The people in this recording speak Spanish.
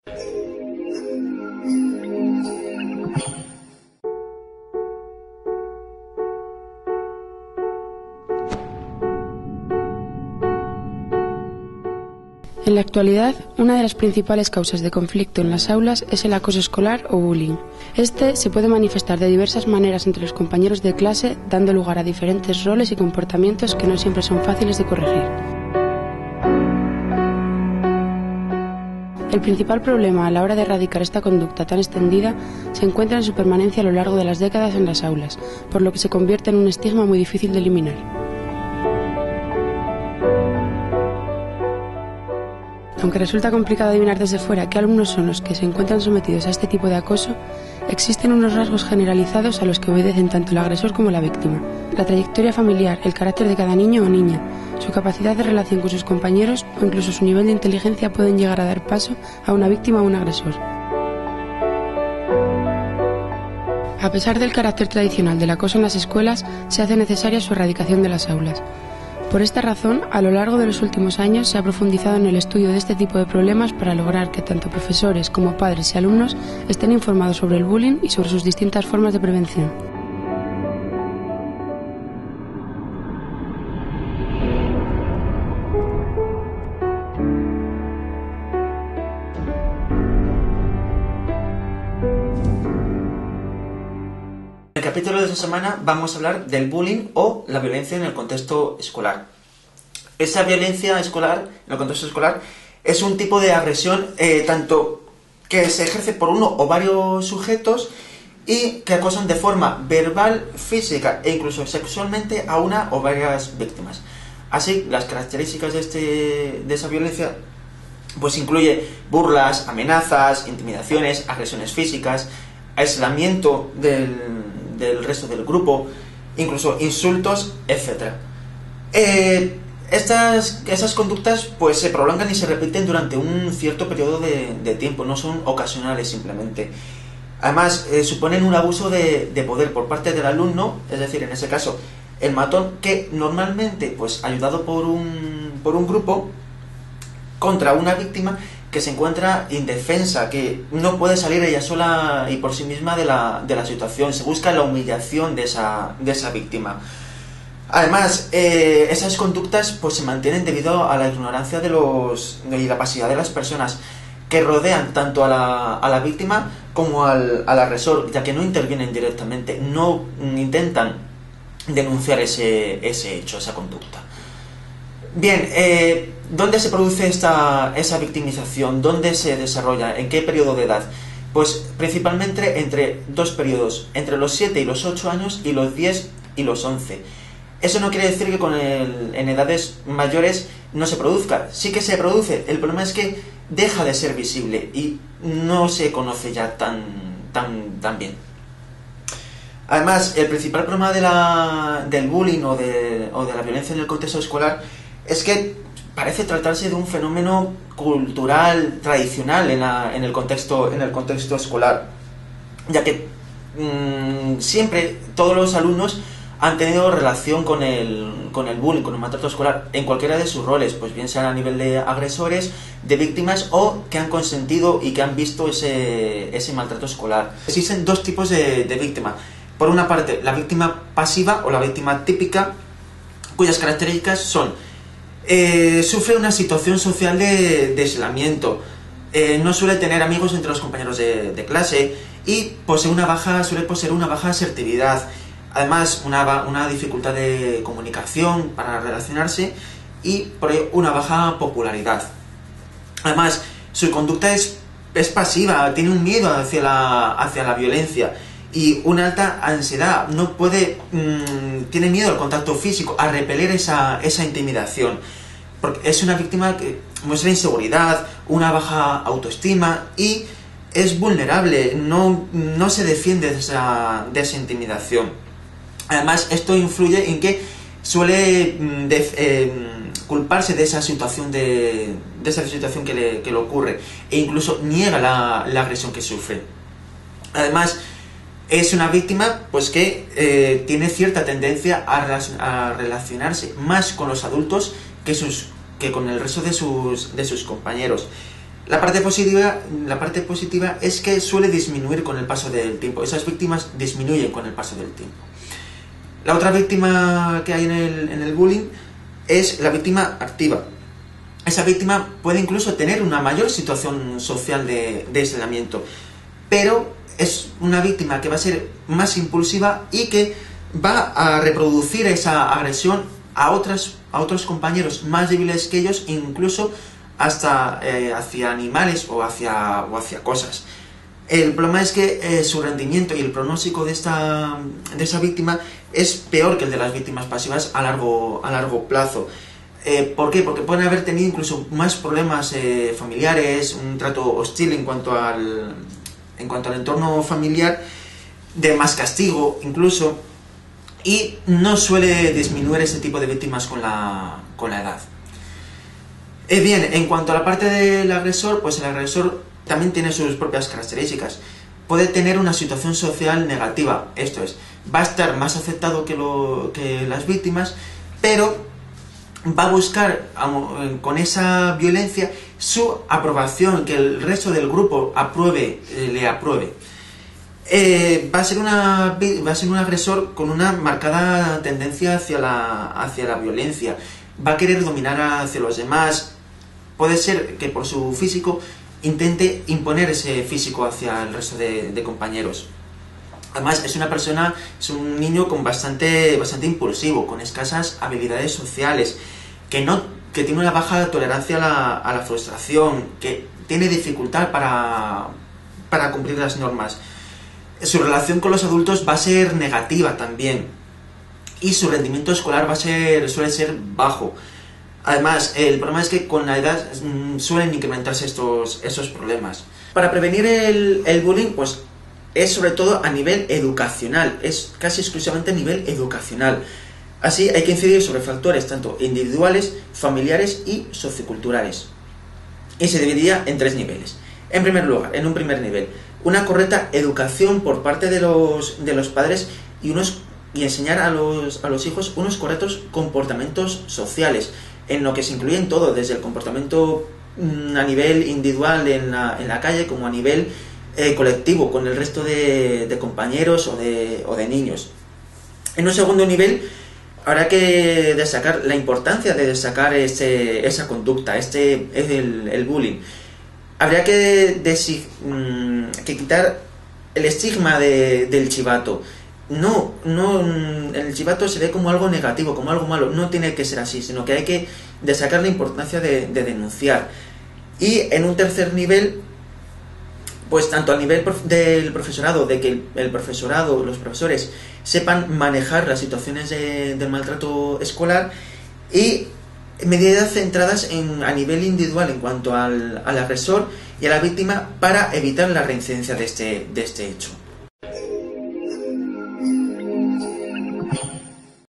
En la actualidad, una de las principales causas de conflicto en las aulas es el acoso escolar o bullying. Este se puede manifestar de diversas maneras entre los compañeros de clase, dando lugar a diferentes roles y comportamientos que no siempre son fáciles de corregir. El principal problema a la hora de erradicar esta conducta tan extendida se encuentra en su permanencia a lo largo de las décadas en las aulas, por lo que se convierte en un estigma muy difícil de eliminar. Aunque resulta complicado adivinar desde fuera qué alumnos son los que se encuentran sometidos a este tipo de acoso, existen unos rasgos generalizados a los que obedecen tanto el agresor como la víctima. La trayectoria familiar, el carácter de cada niño o niña, su capacidad de relación con sus compañeros o incluso su nivel de inteligencia pueden llegar a dar paso a una víctima o un agresor. A pesar del carácter tradicional del acoso en las escuelas, se hace necesaria su erradicación de las aulas. Por esta razón, a lo largo de los últimos años se ha profundizado en el estudio de este tipo de problemas para lograr que tanto profesores como padres y alumnos estén informados sobre el bullying y sobre sus distintas formas de prevención. En el capítulo de esta semana vamos a hablar del bullying o la violencia en el contexto escolar. Esa violencia escolar, en el contexto escolar, es un tipo de agresión tanto que se ejerce por uno o varios sujetos y que acosan de forma verbal, física e incluso sexualmente a una o varias víctimas. Así, las características de esa violencia pues incluye burlas, amenazas, intimidaciones, agresiones físicas, aislamiento del resto del grupo, incluso insultos, etc. Esas conductas pues se prolongan y se repiten durante un cierto periodo de tiempo, no son ocasionales simplemente. Además, suponen un abuso de poder por parte del alumno, es decir, en ese caso, el matón, que normalmente, pues ayudado por un grupo, contra una víctima que se encuentra indefensa, que no puede salir ella sola y por sí misma de la situación. Se busca la humillación de esa víctima. Además, esas conductas pues se mantienen debido a la ignorancia y la pasividad de las personas que rodean tanto a la víctima como al agresor, ya que no intervienen directamente, no intentan denunciar ese hecho, esa conducta. Bien, ¿dónde se produce esa victimización? ¿Dónde se desarrolla? ¿En qué periodo de edad? Pues principalmente entre dos periodos, entre los 7 y los 8 años y los 10 y los 11. Eso no quiere decir que en edades mayores no se produzca. Sí que se produce. El problema es que deja de ser visible y no se conoce ya tan bien. Además, el principal problema del bullying o de la violencia en el contexto escolar es que parece tratarse de un fenómeno cultural, tradicional en el contexto escolar, ya que siempre todos los alumnos han tenido relación con el bullying, con el maltrato escolar, en cualquiera de sus roles, pues bien sean a nivel de agresores, de víctimas o que han consentido y que han visto ese maltrato escolar. Existen dos tipos de víctima. Por una parte, la víctima pasiva o la víctima típica, cuyas características son sufre una situación social de aislamiento, no suele tener amigos entre los compañeros de clase y suele poseer una baja asertividad. Además, una dificultad de comunicación para relacionarse y por ello una baja popularidad. Además, su conducta es pasiva, tiene un miedo hacia la violencia y una alta ansiedad, tiene miedo al contacto físico, a repeler esa intimidación, porque es una víctima que muestra inseguridad, una baja autoestima y es vulnerable, no se defiende de esa intimidación. Además, esto influye en que suele culparse de esa situación que le ocurre e incluso niega la agresión que sufre. Además, es una víctima pues que tiene cierta tendencia a relacionarse más con los adultos que con el resto de sus compañeros. La parte positiva es que suele disminuir con el paso del tiempo. Esas víctimas disminuyen con el paso del tiempo. La otra víctima que hay en el bullying es la víctima activa. Esa víctima puede incluso tener una mayor situación social de aislamiento, pero es una víctima que va a ser más impulsiva y que va a reproducir esa agresión a otros compañeros más débiles que ellos, incluso hasta hacia animales o hacia cosas. El problema es que su rendimiento y el pronóstico de esa víctima es peor que el de las víctimas pasivas a largo plazo. ¿Por qué? Porque pueden haber tenido incluso más problemas familiares, un trato hostil en cuanto al entorno familiar, de más castigo incluso, y no suele disminuir ese tipo de víctimas con la edad. Bien, en cuanto a la parte del agresor, pues el agresor también tiene sus propias características. Puede tener una situación social negativa, esto es, va a estar más aceptado que las víctimas, pero va a buscar con esa violencia su aprobación, que el resto del grupo le apruebe. Va a ser un agresor con una marcada tendencia hacia la violencia. Va a querer dominar hacia los demás. Puede ser que por su físico intente imponer ese físico hacia el resto de compañeros. Además, es un niño con bastante impulsivo, con escasas habilidades sociales, que tiene una baja tolerancia a la frustración, que tiene dificultad para cumplir las normas. Su relación con los adultos va a ser negativa también, y su rendimiento escolar suele ser bajo. Además, el problema es que con la edad suelen incrementarse esos problemas. Para prevenir el bullying, pues es sobre todo a nivel educacional, es casi exclusivamente a nivel educacional. Así hay que incidir sobre factores tanto individuales, familiares y socioculturales. Y se dividiría en 3 niveles. En primer lugar, en un primer nivel, una correcta educación por parte de los padres y enseñar a los hijos unos correctos comportamientos sociales, en lo que se incluye en todo, desde el comportamiento a nivel individual en la calle, como a nivel colectivo, con el resto de compañeros o de niños. En un segundo nivel, habrá que destacar la importancia de destacar esa conducta, el bullying. Habría que quitar el estigma del chivato. No, el chivato se ve como algo negativo, como algo malo. No tiene que ser así, sino que hay que destacar la importancia de denunciar. Y en un tercer nivel, pues tanto a nivel del profesorado, de que el profesorado, los profesores sepan manejar las situaciones del maltrato escolar, y medidas centradas a nivel individual en cuanto al agresor y a la víctima para evitar la reincidencia de este hecho.